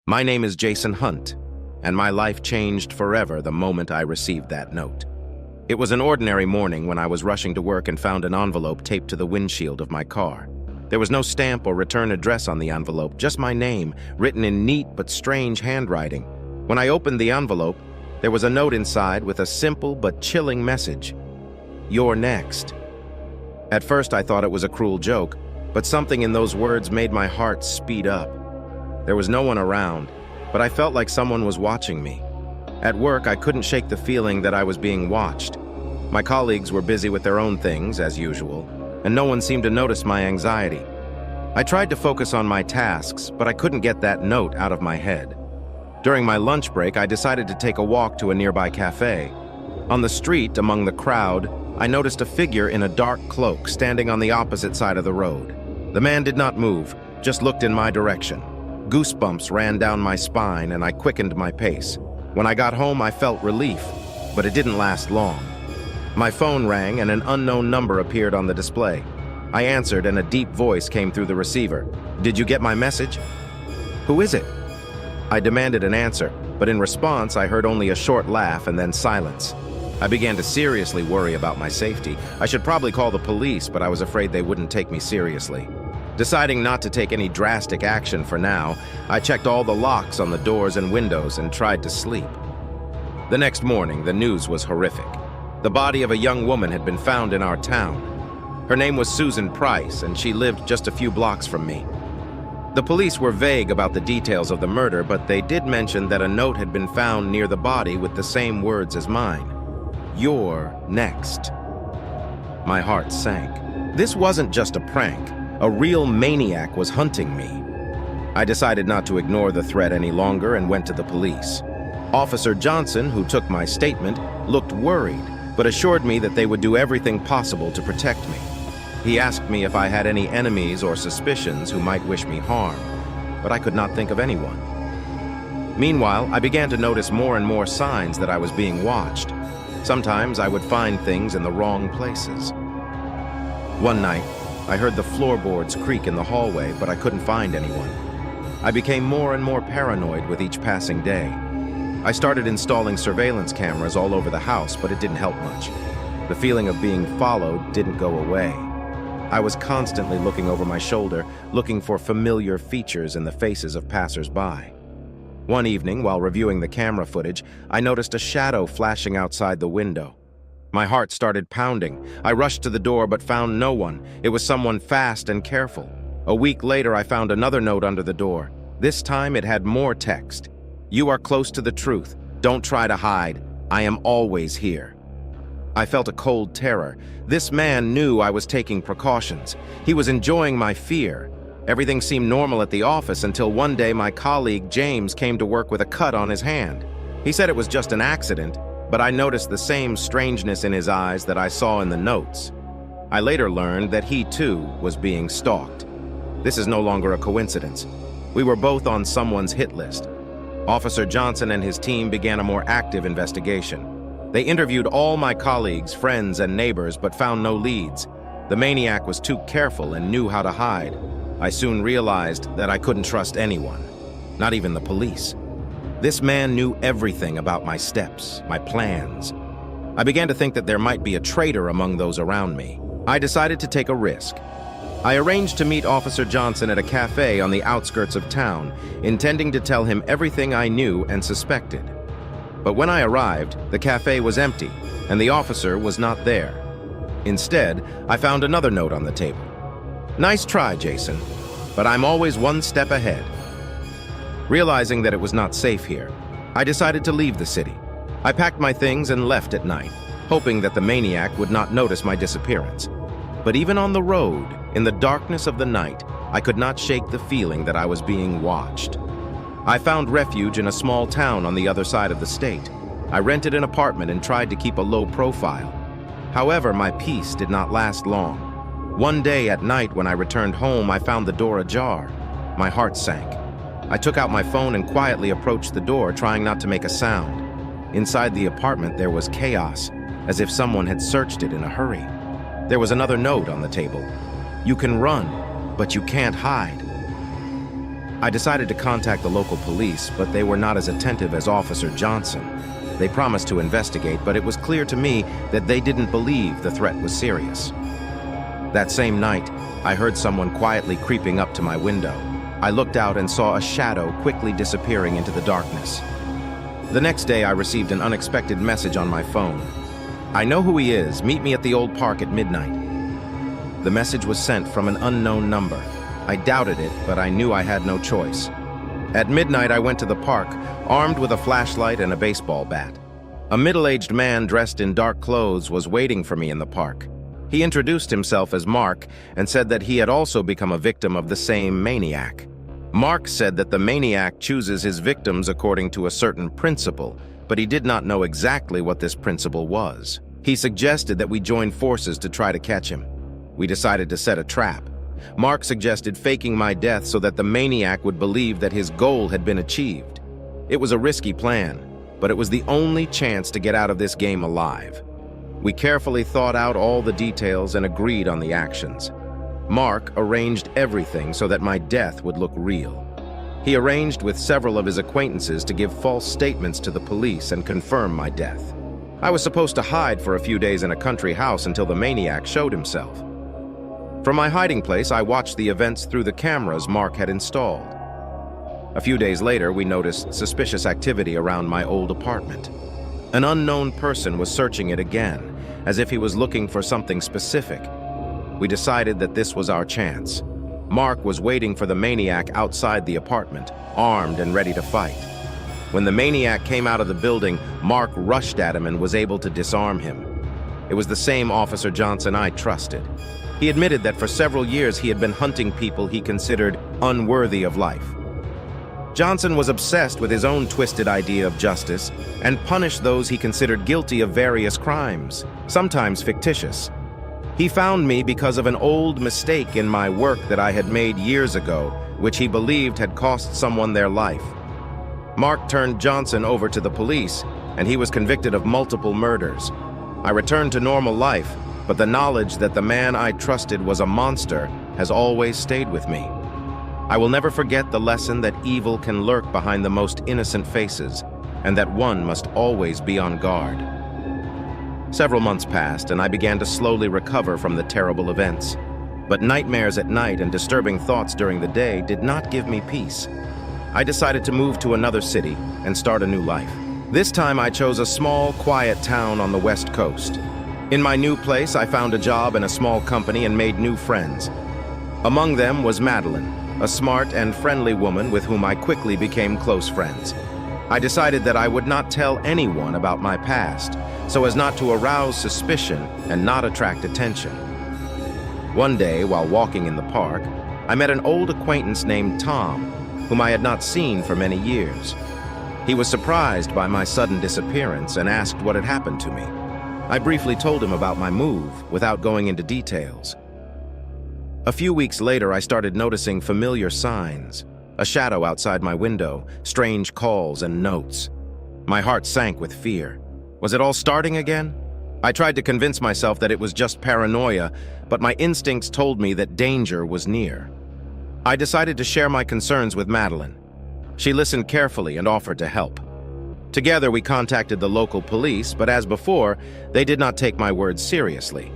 My name is Jason Hunt, and my life changed forever the moment I received that note. It was an ordinary morning when I was rushing to work and found an envelope taped to the windshield of my car. There was no stamp or return address on the envelope, just my name, written in neat but strange handwriting. When I opened the envelope, there was a note inside with a simple but chilling message. "You're next." At first I thought it was a cruel joke, but something in those words made my heart speed up. There was no one around, but I felt like someone was watching me. At work, I couldn't shake the feeling that I was being watched. My colleagues were busy with their own things, as usual, and no one seemed to notice my anxiety. I tried to focus on my tasks, but I couldn't get that note out of my head. During my lunch break, I decided to take a walk to a nearby cafe. On the street, among the crowd, I noticed a figure in a dark cloak standing on the opposite side of the road. The man did not move, just looked in my direction. Goosebumps ran down my spine, and I quickened my pace. When I got home, I felt relief, but it didn't last long. My phone rang, and an unknown number appeared on the display. I answered, and a deep voice came through the receiver. "Did you get my message?" "Who is it?" I demanded an answer, but in response, I heard only a short laugh and then silence. I began to seriously worry about my safety. I should probably call the police, but I was afraid they wouldn't take me seriously. Deciding not to take any drastic action for now, I checked all the locks on the doors and windows and tried to sleep. The next morning, the news was horrific. The body of a young woman had been found in our town. Her name was Susan Price, and she lived just a few blocks from me. The police were vague about the details of the murder, but they did mention that a note had been found near the body with the same words as mine. "You're next." My heart sank. This wasn't just a prank. A real maniac was hunting me. I decided not to ignore the threat any longer and went to the police. Officer Johnson, who took my statement, looked worried, but assured me that they would do everything possible to protect me. He asked me if I had any enemies or suspicions who might wish me harm, but I could not think of anyone. Meanwhile, I began to notice more and more signs that I was being watched. Sometimes I would find things in the wrong places. One night, I heard the floorboards creak in the hallway, but I couldn't find anyone. I became more and more paranoid with each passing day. I started installing surveillance cameras all over the house, but it didn't help much. The feeling of being followed didn't go away. I was constantly looking over my shoulder, looking for familiar features in the faces of passers-by. One evening, while reviewing the camera footage, I noticed a shadow flashing outside the window. My heart started pounding. I rushed to the door but found no one. It was someone fast and careful. A week later, I found another note under the door. This time, it had more text. "You are close to the truth. Don't try to hide. I am always here." I felt a cold terror. This man knew I was taking precautions. He was enjoying my fear. Everything seemed normal at the office until one day my colleague James came to work with a cut on his hand. He said it was just an accident, but I noticed the same strangeness in his eyes that I saw in the notes. I later learned that he, too, was being stalked. This is no longer a coincidence. We were both on someone's hit list. Officer Johnson and his team began a more active investigation. They interviewed all my colleagues, friends, and neighbors, but found no leads. The maniac was too careful and knew how to hide. I soon realized that I couldn't trust anyone, not even the police. This man knew everything about my steps, my plans. I began to think that there might be a traitor among those around me. I decided to take a risk. I arranged to meet Officer Johnson at a cafe on the outskirts of town, intending to tell him everything I knew and suspected. But when I arrived, the cafe was empty, and the officer was not there. Instead, I found another note on the table. "Nice try, Jason, but I'm always one step ahead." Realizing that it was not safe here, I decided to leave the city. I packed my things and left at night, hoping that the maniac would not notice my disappearance. But even on the road, in the darkness of the night, I could not shake the feeling that I was being watched. I found refuge in a small town on the other side of the state. I rented an apartment and tried to keep a low profile. However, my peace did not last long. One day at night when I returned home, I found the door ajar. My heart sank. I took out my phone and quietly approached the door, trying not to make a sound. Inside the apartment, there was chaos, as if someone had searched it in a hurry. There was another note on the table. "You can run, but you can't hide." I decided to contact the local police, but they were not as attentive as Officer Johnson. They promised to investigate, but it was clear to me that they didn't believe the threat was serious. That same night, I heard someone quietly creeping up to my window. I looked out and saw a shadow quickly disappearing into the darkness. The next day, I received an unexpected message on my phone. "I know who he is. Meet me at the old park at midnight." The message was sent from an unknown number. I doubted it, but I knew I had no choice. At midnight, I went to the park, armed with a flashlight and a baseball bat. A middle-aged man dressed in dark clothes was waiting for me in the park. He introduced himself as Mark and said that he had also become a victim of the same maniac. Mark said that the maniac chooses his victims according to a certain principle, but he did not know exactly what this principle was. He suggested that we join forces to try to catch him. We decided to set a trap. Mark suggested faking my death so that the maniac would believe that his goal had been achieved. It was a risky plan, but it was the only chance to get out of this game alive. We carefully thought out all the details and agreed on the actions. Mark arranged everything so that my death would look real. He arranged with several of his acquaintances to give false statements to the police and confirm my death. I was supposed to hide for a few days in a country house until the maniac showed himself. From my hiding place, I watched the events through the cameras Mark had installed. A few days later, we noticed suspicious activity around my old apartment. An unknown person was searching it again, as if he was looking for something specific. We decided that this was our chance. Mark was waiting for the maniac outside the apartment, armed and ready to fight. When the maniac came out of the building, Mark rushed at him and was able to disarm him. It was the same Officer Johnson I trusted. He admitted that for several years he had been hunting people he considered unworthy of life. Johnson was obsessed with his own twisted idea of justice and punished those he considered guilty of various crimes, sometimes fictitious. He found me because of an old mistake in my work that I had made years ago, which he believed had cost someone their life. Mark turned Johnson over to the police, and he was convicted of multiple murders. I returned to normal life, but the knowledge that the man I trusted was a monster has always stayed with me. I will never forget the lesson that evil can lurk behind the most innocent faces, and that one must always be on guard. Several months passed, and I began to slowly recover from the terrible events. But nightmares at night and disturbing thoughts during the day did not give me peace. I decided to move to another city and start a new life. This time I chose a small, quiet town on the West Coast. In my new place, I found a job in a small company and made new friends. Among them was Madeline, a smart and friendly woman with whom I quickly became close friends. I decided that I would not tell anyone about my past, so as not to arouse suspicion and not attract attention. One day, while walking in the park, I met an old acquaintance named Tom, whom I had not seen for many years. He was surprised by my sudden disappearance and asked what had happened to me. I briefly told him about my move, without going into details. A few weeks later, I started noticing familiar signs. A shadow outside my window, strange calls and notes. My heart sank with fear. Was it all starting again? I tried to convince myself that it was just paranoia, but my instincts told me that danger was near. I decided to share my concerns with Madeline. She listened carefully and offered to help. Together, we contacted the local police, but as before, they did not take my words seriously.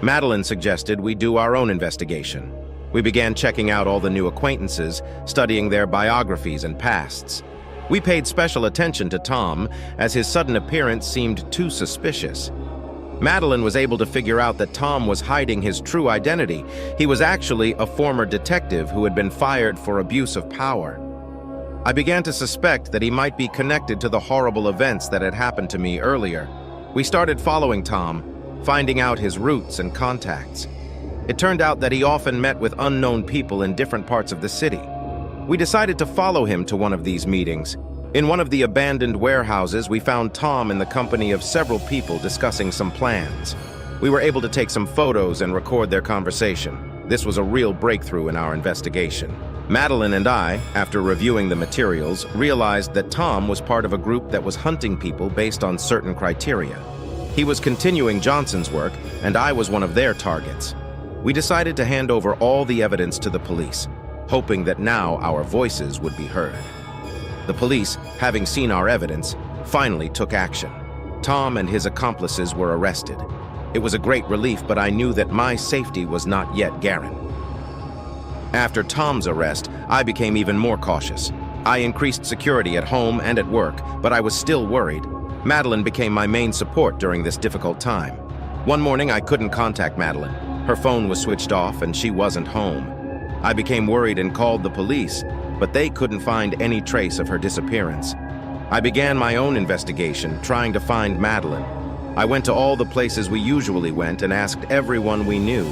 Madeline suggested we do our own investigation. We began checking out all the new acquaintances, studying their biographies and pasts. We paid special attention to Tom, as his sudden appearance seemed too suspicious. Madeline was able to figure out that Tom was hiding his true identity. He was actually a former detective who had been fired for abuse of power. I began to suspect that he might be connected to the horrible events that had happened to me earlier. We started following Tom, finding out his roots and contacts. It turned out that he often met with unknown people in different parts of the city. We decided to follow him to one of these meetings. In one of the abandoned warehouses, we found Tom in the company of several people discussing some plans. We were able to take some photos and record their conversation. This was a real breakthrough in our investigation. Madeline and I, after reviewing the materials, realized that Tom was part of a group that was hunting people based on certain criteria. He was continuing Johnson's work, and I was one of their targets. We decided to hand over all the evidence to the police. hoping that now our voices would be heard. The police, having seen our evidence, finally took action. Tom and his accomplices were arrested. It was a great relief, but I knew that my safety was not yet guaranteed. After Tom's arrest, I became even more cautious. I increased security at home and at work, but I was still worried. Madeline became my main support during this difficult time. One morning, I couldn't contact Madeline. Her phone was switched off and she wasn't home. I became worried and called the police, but they couldn't find any trace of her disappearance. I began my own investigation, trying to find Madeline. I went to all the places we usually went and asked everyone we knew,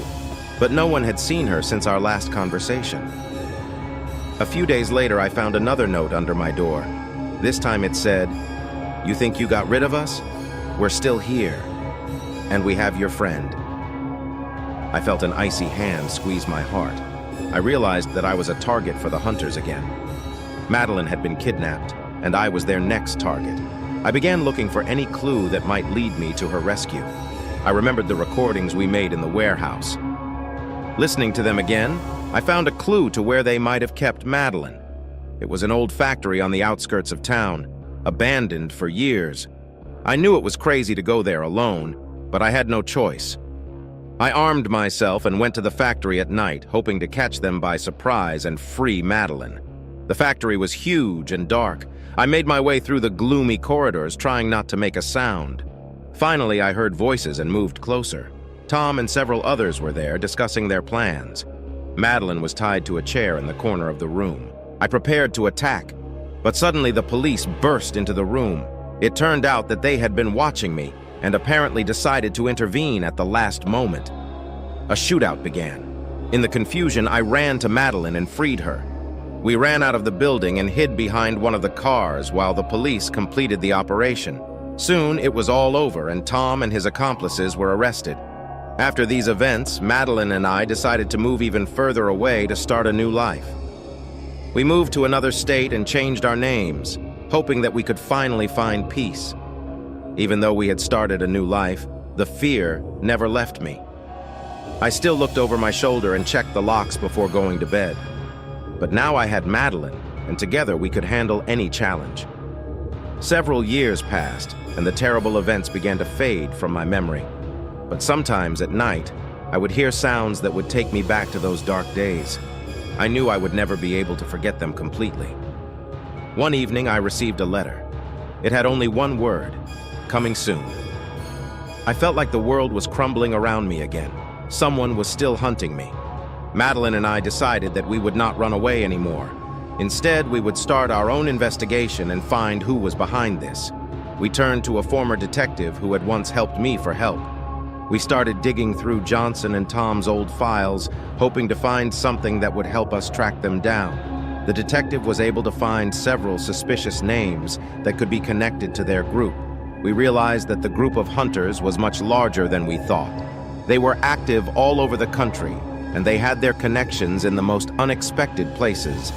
but no one had seen her since our last conversation. A few days later, I found another note under my door. This time it said, "You think you got rid of us? We're still here, and we have your friend." I felt an icy hand squeeze my heart. I realized that I was a target for the hunters again. Madeline had been kidnapped, and I was their next target. I began looking for any clue that might lead me to her rescue. I remembered the recordings we made in the warehouse. Listening to them again, I found a clue to where they might have kept Madeline. It was an old factory on the outskirts of town, abandoned for years. I knew it was crazy to go there alone, but I had no choice. I armed myself and went to the factory at night, hoping to catch them by surprise and free Madeline. The factory was huge and dark. I made my way through the gloomy corridors, trying not to make a sound. Finally, I heard voices and moved closer. Tom and several others were there, discussing their plans. Madeline was tied to a chair in the corner of the room. I prepared to attack, but suddenly the police burst into the room. It turned out that they had been watching me and apparently decided to intervene at the last moment. A shootout began. In the confusion, I ran to Madeline and freed her. We ran out of the building and hid behind one of the cars while the police completed the operation. Soon, it was all over, and Tom and his accomplices were arrested. After these events, Madeline and I decided to move even further away to start a new life. We moved to another state and changed our names, hoping that we could finally find peace. Even though we had started a new life, the fear never left me. I still looked over my shoulder and checked the locks before going to bed. But now I had Madeline, and together we could handle any challenge. Several years passed, and the terrible events began to fade from my memory. But sometimes at night, I would hear sounds that would take me back to those dark days. I knew I would never be able to forget them completely. One evening, I received a letter. It had only one word: coming soon. I felt like the world was crumbling around me again. Someone was still hunting me. Madeline and I decided that we would not run away anymore. Instead, we would start our own investigation and find who was behind this. We turned to a former detective who had once helped me for help. We started digging through Johnson and Tom's old files, hoping to find something that would help us track them down. The detective was able to find several suspicious names that could be connected to their group. We realized that the group of hunters was much larger than we thought. They were active all over the country, and they had their connections in the most unexpected places.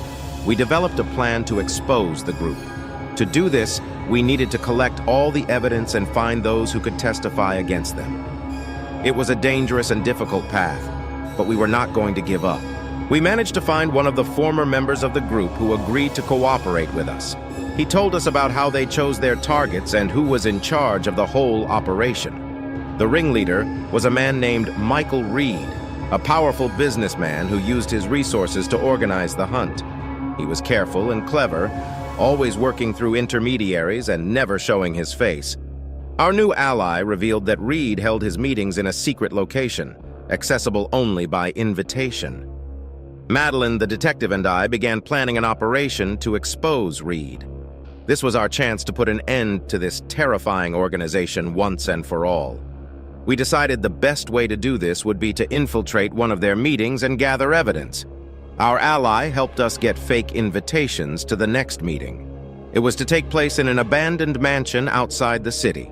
We developed a plan to expose the group. To do this, we needed to collect all the evidence and find those who could testify against them. It was a dangerous and difficult path, but we were not going to give up. We managed to find one of the former members of the group who agreed to cooperate with us. He told us about how they chose their targets and who was in charge of the whole operation. The ringleader was a man named Michael Reed, a powerful businessman who used his resources to organize the hunt. He was careful and clever, always working through intermediaries and never showing his face. Our new ally revealed that Reed held his meetings in a secret location, accessible only by invitation. Madeline, the detective, and I began planning an operation to expose Reed. This was our chance to put an end to this terrifying organization once and for all. We decided the best way to do this would be to infiltrate one of their meetings and gather evidence. Our ally helped us get fake invitations to the next meeting. It was to take place in an abandoned mansion outside the city.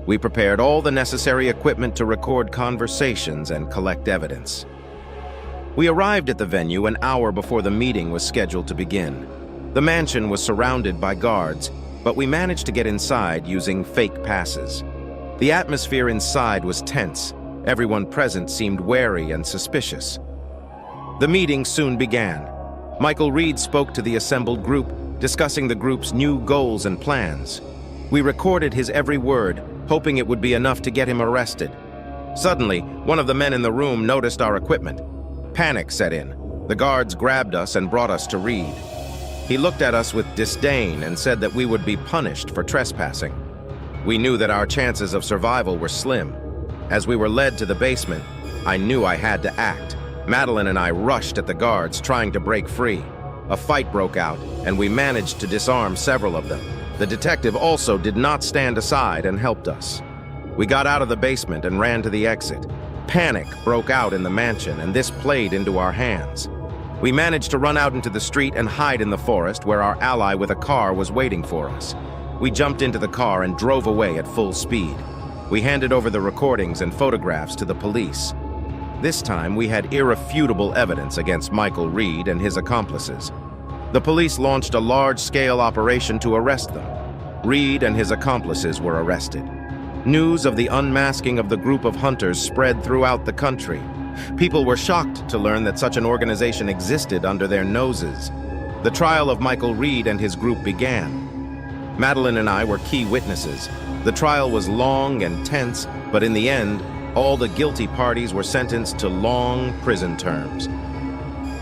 We prepared all the necessary equipment to record conversations and collect evidence. We arrived at the venue an hour before the meeting was scheduled to begin. The mansion was surrounded by guards, but we managed to get inside using fake passes. The atmosphere inside was tense. Everyone present seemed wary and suspicious. The meeting soon began. Michael Reed spoke to the assembled group, discussing the group's new goals and plans. We recorded his every word, hoping it would be enough to get him arrested. Suddenly, one of the men in the room noticed our equipment. Panic set in. The guards grabbed us and brought us to Reed. He looked at us with disdain and said that we would be punished for trespassing. We knew that our chances of survival were slim. As we were led to the basement, I knew I had to act. Madeline and I rushed at the guards, trying to break free. A fight broke out, and we managed to disarm several of them. The detective also did not stand aside and helped us. We got out of the basement and ran to the exit. Panic broke out in the mansion, and this played into our hands. We managed to run out into the street and hide in the forest where our ally with a car was waiting for us. We jumped into the car and drove away at full speed. We handed over the recordings and photographs to the police. This time, we had irrefutable evidence against Michael Reed and his accomplices. The police launched a large-scale operation to arrest them. Reed and his accomplices were arrested. News of the unmasking of the group of hunters spread throughout the country. People were shocked to learn that such an organization existed under their noses. The trial of Michael Reed and his group began. Madeline and I were key witnesses. The trial was long and tense, but in the end, all the guilty parties were sentenced to long prison terms.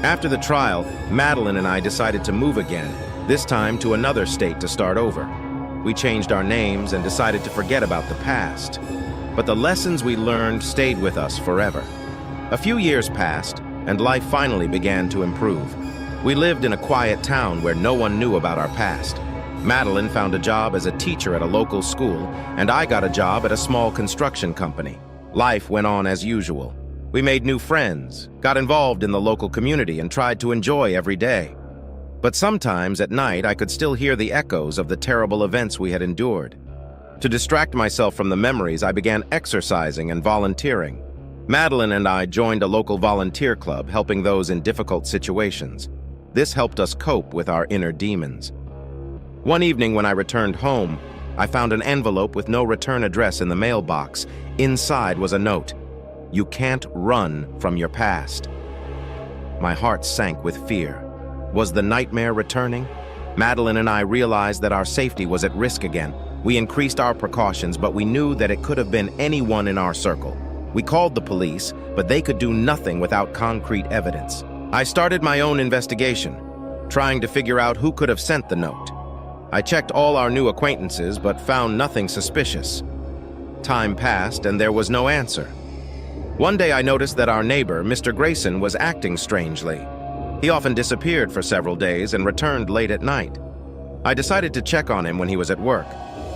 After the trial, Madeline and I decided to move again, this time to another state to start over. We changed our names and decided to forget about the past. But the lessons we learned stayed with us forever. A few years passed, and life finally began to improve. We lived in a quiet town where no one knew about our past. Madeline found a job as a teacher at a local school, and I got a job at a small construction company. Life went on as usual. We made new friends, got involved in the local community, and tried to enjoy every day. But sometimes at night I could still hear the echoes of the terrible events we had endured. To distract myself from the memories, I began exercising and volunteering. Madeline and I joined a local volunteer club, helping those in difficult situations. This helped us cope with our inner demons. One evening when I returned home, I found an envelope with no return address in the mailbox. Inside was a note: "You can't run from your past." My heart sank with fear. Was the nightmare returning? Madeline and I realized that our safety was at risk again. We increased our precautions, but we knew that it could have been anyone in our circle. We called the police, but they could do nothing without concrete evidence. I started my own investigation, trying to figure out who could have sent the note. I checked all our new acquaintances, but found nothing suspicious. Time passed, and there was no answer. One day I noticed that our neighbor, Mr. Grayson, was acting strangely. He often disappeared for several days and returned late at night. I decided to check on him when he was at work.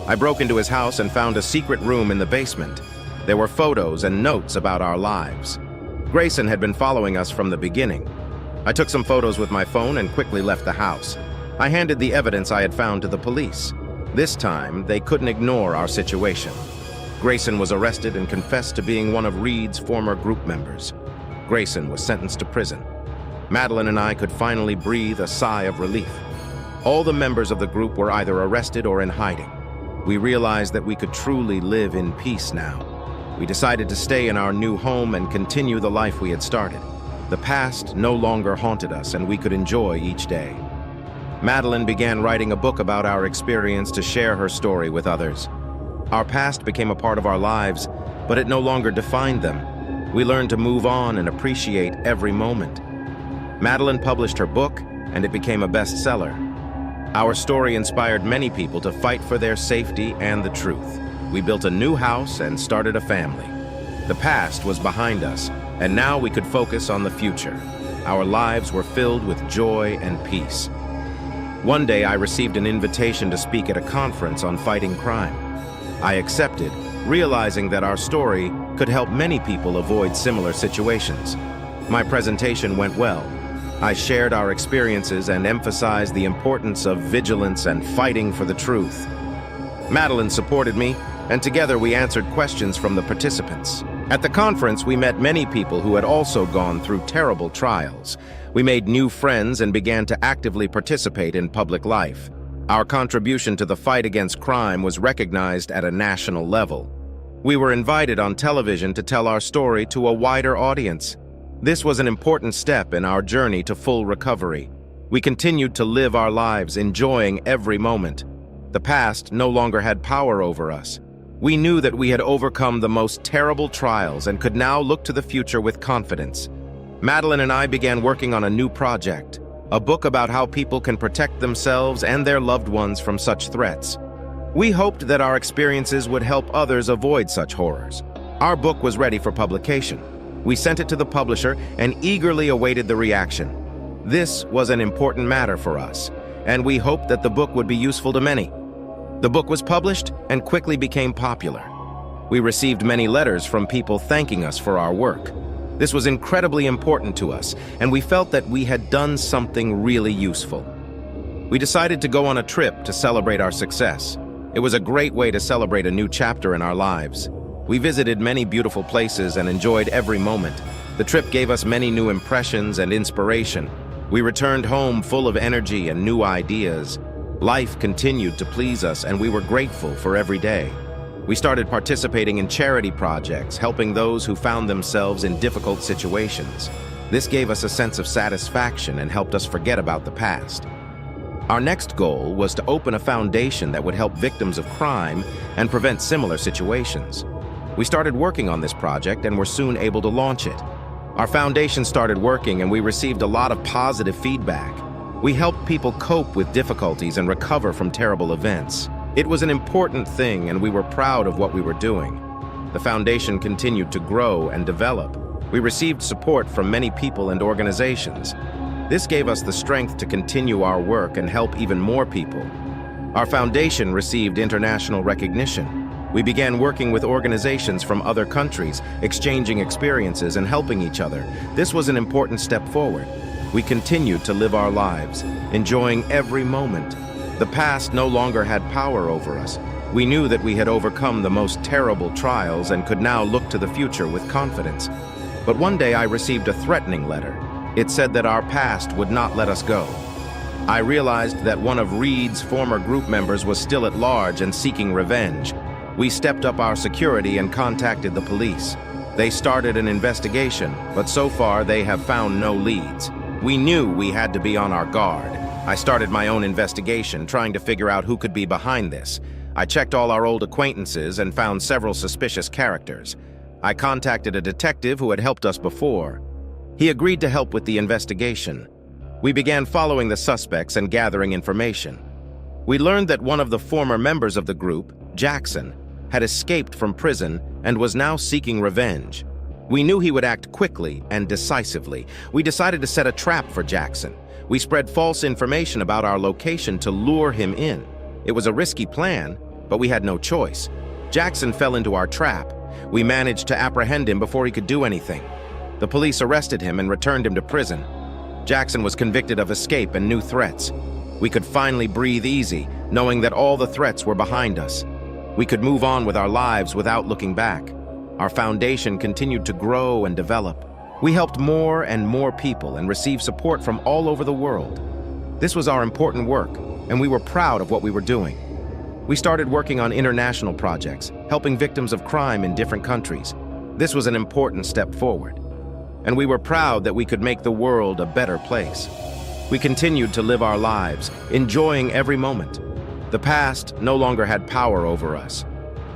I broke into his house and found a secret room in the basement. There were photos and notes about our lives. Grayson had been following us from the beginning. I took some photos with my phone and quickly left the house. I handed the evidence I had found to the police. This time, they couldn't ignore our situation. Grayson was arrested and confessed to being one of Reed's former group members. Grayson was sentenced to prison. Madeline and I could finally breathe a sigh of relief. All the members of the group were either arrested or in hiding. We realized that we could truly live in peace now. We decided to stay in our new home and continue the life we had started. The past no longer haunted us, and we could enjoy each day. Madeline began writing a book about our experience to share her story with others. Our past became a part of our lives, but it no longer defined them. We learned to move on and appreciate every moment. Madeline published her book, and it became a bestseller. Our story inspired many people to fight for their safety and the truth. We built a new house and started a family. The past was behind us, and now we could focus on the future. Our lives were filled with joy and peace. One day I received an invitation to speak at a conference on fighting crime. I accepted, realizing that our story could help many people avoid similar situations. My presentation went well. I shared our experiences and emphasized the importance of vigilance and fighting for the truth. Madeline supported me, and together we answered questions from the participants. At the conference, we met many people who had also gone through terrible trials. We made new friends and began to actively participate in public life. Our contribution to the fight against crime was recognized at a national level. We were invited on television to tell our story to a wider audience. This was an important step in our journey to full recovery. We continued to live our lives, enjoying every moment. The past no longer had power over us. We knew that we had overcome the most terrible trials and could now look to the future with confidence. Madeline and I began working on a new project, a book about how people can protect themselves and their loved ones from such threats. We hoped that our experiences would help others avoid such horrors. Our book was ready for publication. We sent it to the publisher and eagerly awaited the reaction. This was an important matter for us, and we hoped that the book would be useful to many. The book was published and quickly became popular. We received many letters from people thanking us for our work. This was incredibly important to us, and we felt that we had done something really useful. We decided to go on a trip to celebrate our success. It was a great way to celebrate a new chapter in our lives. We visited many beautiful places and enjoyed every moment. The trip gave us many new impressions and inspiration. We returned home full of energy and new ideas. Life continued to please us, and we were grateful for every day. We started participating in charity projects, helping those who found themselves in difficult situations. This gave us a sense of satisfaction and helped us forget about the past. Our next goal was to open a foundation that would help victims of crime and prevent similar situations. We started working on this project and were soon able to launch it. Our foundation started working and we received a lot of positive feedback. We helped people cope with difficulties and recover from terrible events. It was an important thing and we were proud of what we were doing. The foundation continued to grow and develop. We received support from many people and organizations. This gave us the strength to continue our work and help even more people. Our foundation received international recognition. We began working with organizations from other countries, exchanging experiences and helping each other. This was an important step forward. We continued to live our lives, enjoying every moment. The past no longer had power over us. We knew that we had overcome the most terrible trials and could now look to the future with confidence. But one day I received a threatening letter. It said that our past would not let us go. I realized that one of Reed's former group members was still at large and seeking revenge. We stepped up our security and contacted the police. They started an investigation, but so far they have found no leads. We knew we had to be on our guard. I started my own investigation, trying to figure out who could be behind this. I checked all our old acquaintances and found several suspicious characters. I contacted a detective who had helped us before. He agreed to help with the investigation. We began following the suspects and gathering information. We learned that one of the former members of the group, Jackson, had escaped from prison and was now seeking revenge. We knew he would act quickly and decisively. We decided to set a trap for Jackson. We spread false information about our location to lure him in. It was a risky plan, but we had no choice. Jackson fell into our trap. We managed to apprehend him before he could do anything. The police arrested him and returned him to prison. Jackson was convicted of escape and new threats. We could finally breathe easy, knowing that all the threats were behind us. We could move on with our lives without looking back. Our foundation continued to grow and develop. We helped more and more people and received support from all over the world. This was our important work, and we were proud of what we were doing. We started working on international projects, helping victims of crime in different countries. This was an important step forward, and we were proud that we could make the world a better place. We continued to live our lives, enjoying every moment. The past no longer had power over us.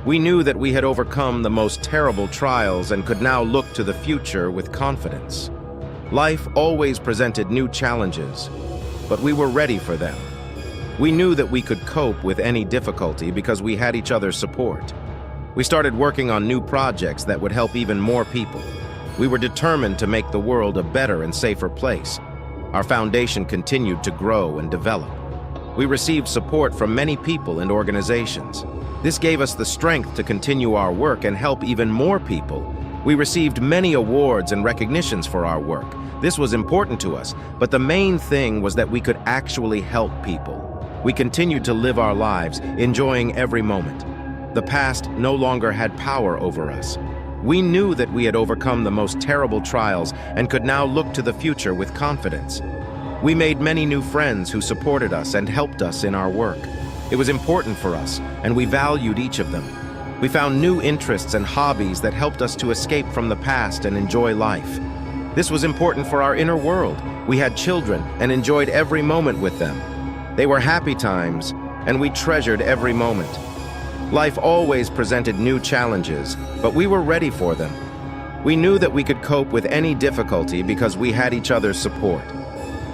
We knew that we had overcome the most terrible trials and could now look to the future with confidence. Life always presented new challenges, but we were ready for them. We knew that we could cope with any difficulty because we had each other's support. We started working on new projects that would help even more people. We were determined to make the world a better and safer place. Our foundation continued to grow and develop. We received support from many people and organizations. This gave us the strength to continue our work and help even more people. We received many awards and recognitions for our work. This was important to us, but the main thing was that we could actually help people. We continued to live our lives, enjoying every moment. The past no longer had power over us. We knew that we had overcome the most terrible trials and could now look to the future with confidence. We made many new friends who supported us and helped us in our work. It was important for us, and we valued each of them. We found new interests and hobbies that helped us to escape from the past and enjoy life. This was important for our inner world. We had children and enjoyed every moment with them. They were happy times, and we treasured every moment. Life always presented new challenges, but we were ready for them. We knew that we could cope with any difficulty because we had each other's support.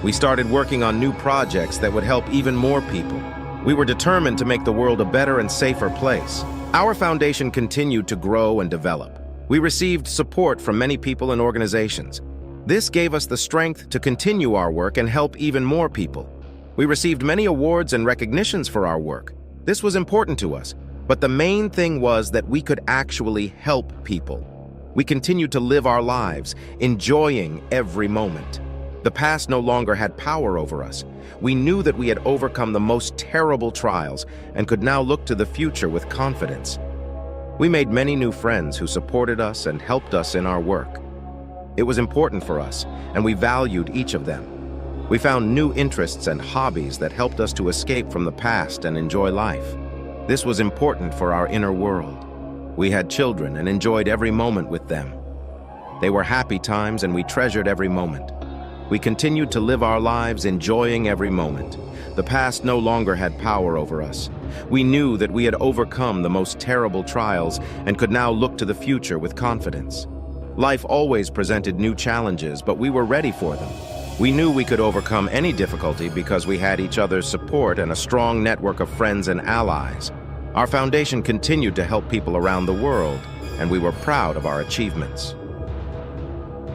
We started working on new projects that would help even more people. We were determined to make the world a better and safer place. Our foundation continued to grow and develop. We received support from many people and organizations. This gave us the strength to continue our work and help even more people. We received many awards and recognitions for our work. This was important to us, but the main thing was that we could actually help people. We continued to live our lives, enjoying every moment. The past no longer had power over us. We knew that we had overcome the most terrible trials and could now look to the future with confidence. We made many new friends who supported us and helped us in our work. It was important for us, and we valued each of them. We found new interests and hobbies that helped us to escape from the past and enjoy life. This was important for our inner world. We had children and enjoyed every moment with them. They were happy times, and we treasured every moment. We continued to live our lives enjoying every moment. The past no longer had power over us. We knew that we had overcome the most terrible trials and could now look to the future with confidence. Life always presented new challenges, but we were ready for them. We knew we could overcome any difficulty because we had each other's support and a strong network of friends and allies. Our foundation continued to help people around the world, and we were proud of our achievements.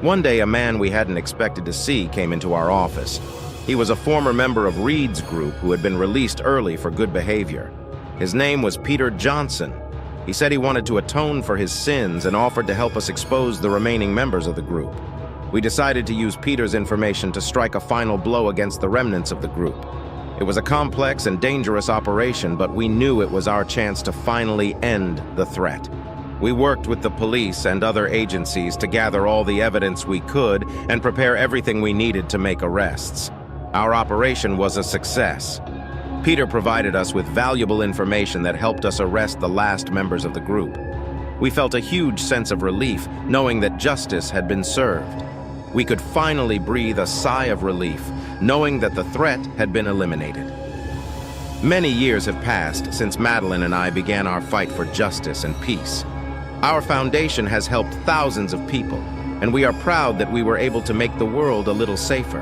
One day, a man we hadn't expected to see came into our office. He was a former member of Reed's group who had been released early for good behavior. His name was Peter Johnson. He said he wanted to atone for his sins and offered to help us expose the remaining members of the group. We decided to use Peter's information to strike a final blow against the remnants of the group. It was a complex and dangerous operation, but we knew it was our chance to finally end the threat. We worked with the police and other agencies to gather all the evidence we could and prepare everything we needed to make arrests. Our operation was a success. Peter provided us with valuable information that helped us arrest the last members of the group. We felt a huge sense of relief knowing that justice had been served. We could finally breathe a sigh of relief, knowing that the threat had been eliminated. Many years have passed since Madeline and I began our fight for justice and peace. Our foundation has helped thousands of people, and we are proud that we were able to make the world a little safer.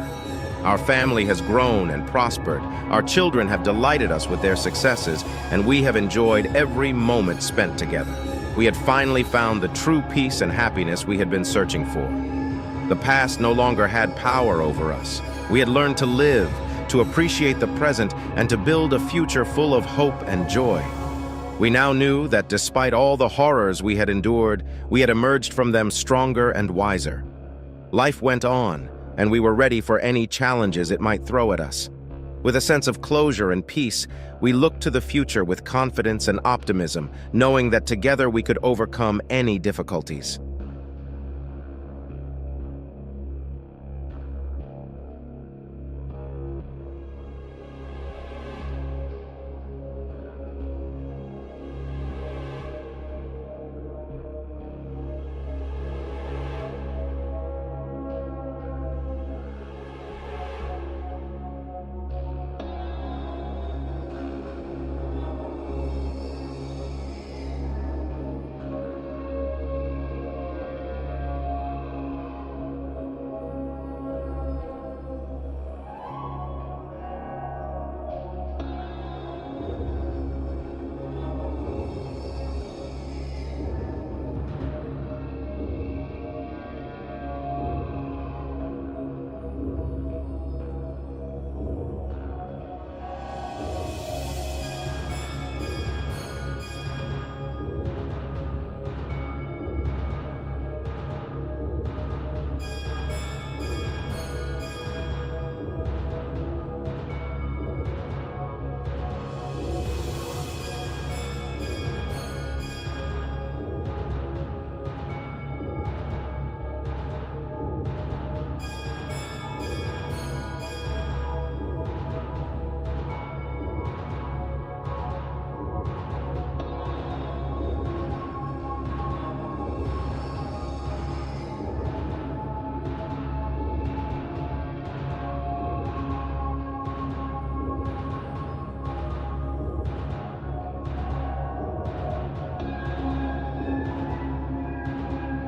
Our family has grown and prospered. Our children have delighted us with their successes, and we have enjoyed every moment spent together. We had finally found the true peace and happiness we had been searching for. The past no longer had power over us. We had learned to live, to appreciate the present, and to build a future full of hope and joy. We now knew that despite all the horrors we had endured, we had emerged from them stronger and wiser. Life went on, and we were ready for any challenges it might throw at us. With a sense of closure and peace, we looked to the future with confidence and optimism, knowing that together we could overcome any difficulties.